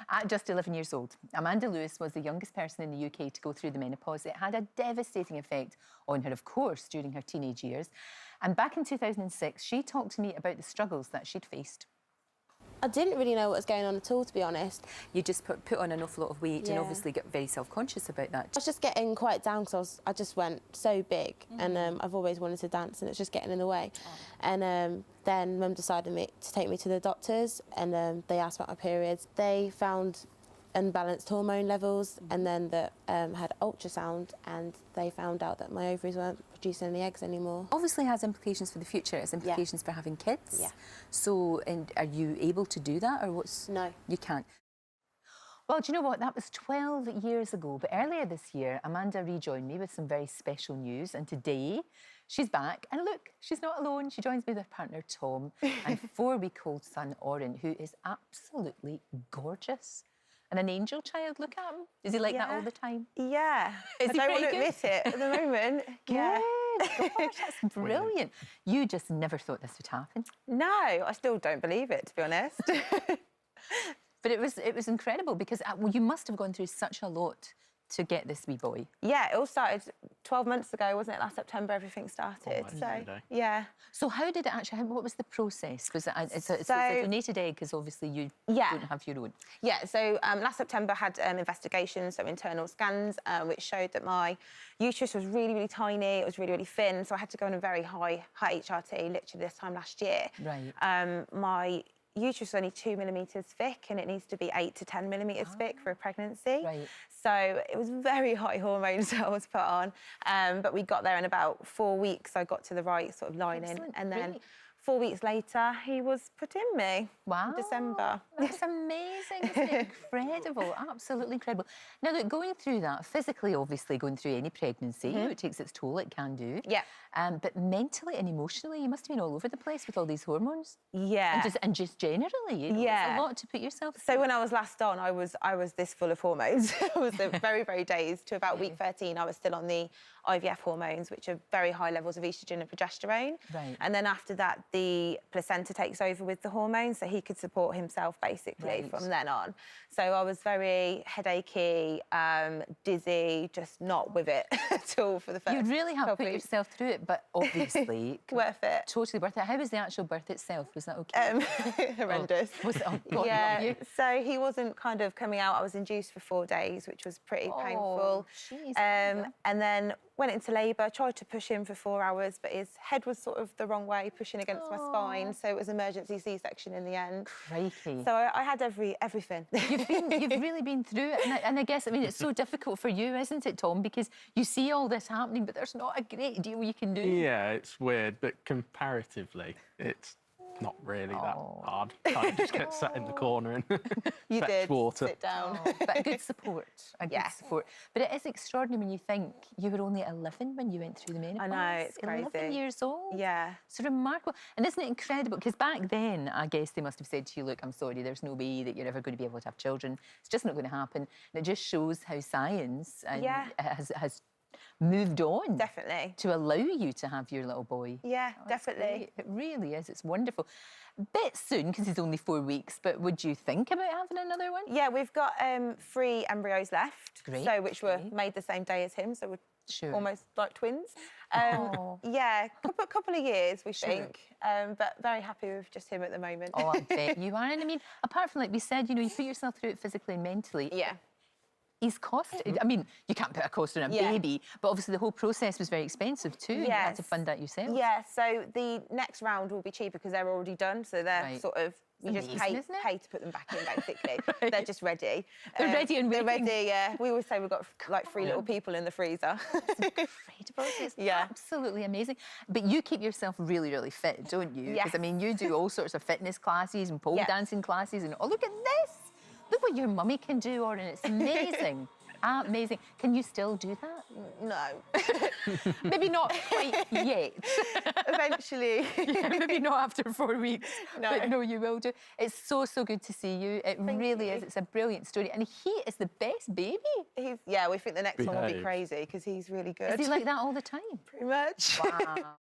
At just 11 years old, Amanda Lewis was the youngest person in the UK to go through the menopause. It had a devastating effect on her, of course, during her teenage years. And back in 2006, she talked to me about the struggles that she'd faced. I didn't really know what was going on at all, to be honest. You just put on an awful lot of weight and obviously get very self-conscious about that. I was just getting quite down because I just went so big and I've always wanted to dance and it's just getting in the way. And then Mum decided to take me to the doctors and they asked about my periods. They found unbalanced hormone levels and then that had ultrasound and they found out that my ovaries weren't producing any eggs anymore. Obviously has implications for the future, it has implications for having kids. Yeah. So, and are you able to do that or what's... No. You can't. Well, do you know what? That was 12 years ago, but earlier this year, Amanda rejoined me with some very special news and today she's back and look, she's not alone. She joins me with her partner, Tom, and 4-week-old son, Oryn, who is absolutely gorgeous. And an angel child, look at him. Is he like that all the time? Yeah. Is I he don't want to pretty admit it at the moment. Yeah. Gosh, that's brilliant. You just never thought this would happen. No, I still don't believe it, to be honest. But it was incredible because well, you must have gone through such a lot to get this wee boy. Yeah, it all started 12 months ago, wasn't it? Last September, everything started. Yeah. So how did it actually, what was the process? Was it's a donated egg because obviously you don't have your own. Yeah, so last September had investigations, so internal scans, which showed that my uterus was really, really tiny, it was really, really thin, so I had to go on a very high HRT literally this time last year. Right. My uterus is only 2 millimetres thick and it needs to be 8 to 10 millimetres thick for a pregnancy. Right. So it was very high hormones that I was put on. But we got there in about 4 weeks. I got to the right sort of lining. And then 4 weeks later, he was put in me. Wow. In December. That's amazing. It's incredible. Absolutely incredible. Now, look, going through that, physically, obviously, going through any pregnancy, it takes its toll, it can do. Yeah. But mentally and emotionally, you must have been all over the place with all these hormones. Yeah. And just generally, you know, it's a lot to put yourself through. So when I was last on, I was this full of hormones. I was very, very dazed. To about week 13, I was still on the IVF hormones, which are very high levels of estrogen and progesterone. Right. And then after that, the placenta takes over with the hormones, so he could support himself basically from then on. So I was very headachy, dizzy, just not with it at all for the first. You really have put yourself through it, but obviously worth it. Totally worth it. How was the actual birth itself? Was that okay? Horrendous. Was it? Oh, God, yeah. love you. So he wasn't kind of coming out. I was induced for 4 days, which was pretty painful. Geez, and then went into labour, tried to push him for 4 hours, but his head was sort of the wrong way, pushing against my spine, so it was emergency C-section in the end. Crikey. So I had everything. You've really been through it, and I guess, I mean, it's so difficult for you, isn't it, Tom? Because you see all this happening, but there's not a great deal you can do. Yeah, it's weird, but comparatively, it's not really that hard. I just get sat in the corner and fetch water. Sit down. But good support, good support. But it is extraordinary when you think you were only 11 when you went through the menopause. I know, it's crazy. 11 years old. Yeah. It's remarkable. And isn't it incredible? Because back then, I guess they must have said to you, look, I'm sorry, there's no way that you're ever going to be able to have children. It's just not going to happen. And it just shows how science has moved on. Definitely. To allow you to have your little boy. Yeah, definitely. It really is. It's wonderful. Bit soon, because he's only 4 weeks, but would you think about having another one? Yeah, we've got 3 embryos left. Great. So, which were made the same day as him, so we're almost like twins. Yeah, couple of years, we think. But very happy with just him at the moment. Oh, I bet you are. And I mean, apart from, like we said, you know, you put yourself through it physically and mentally. Yeah. He's costed. I mean, you can't put a cost on a baby, but obviously the whole process was very expensive too. And you had to fund that yourself. Yeah, so the next round will be cheaper because they're already done. So they're sort of, you just pay to put them back in, basically. They're just ready. They're ready and waiting. They're ready, yeah. We always say we've got like 3 little people in the freezer. It's incredible. It's absolutely amazing. But you keep yourself really, really fit, don't you? Yes. Because, I mean, you do all sorts of fitness classes and pole dancing classes and, oh, look at this. Look what your mummy can do, Oryn. It's amazing. Amazing. Can you still do that? No. Maybe not quite yet. Eventually. Yeah, maybe not after 4 weeks. No. But no, you will do. It's so, so good to see you. It really is. It's a brilliant story. And he is the best baby. We think the next one will be crazy because he's really good. Is he like that all the time? Pretty much. Wow.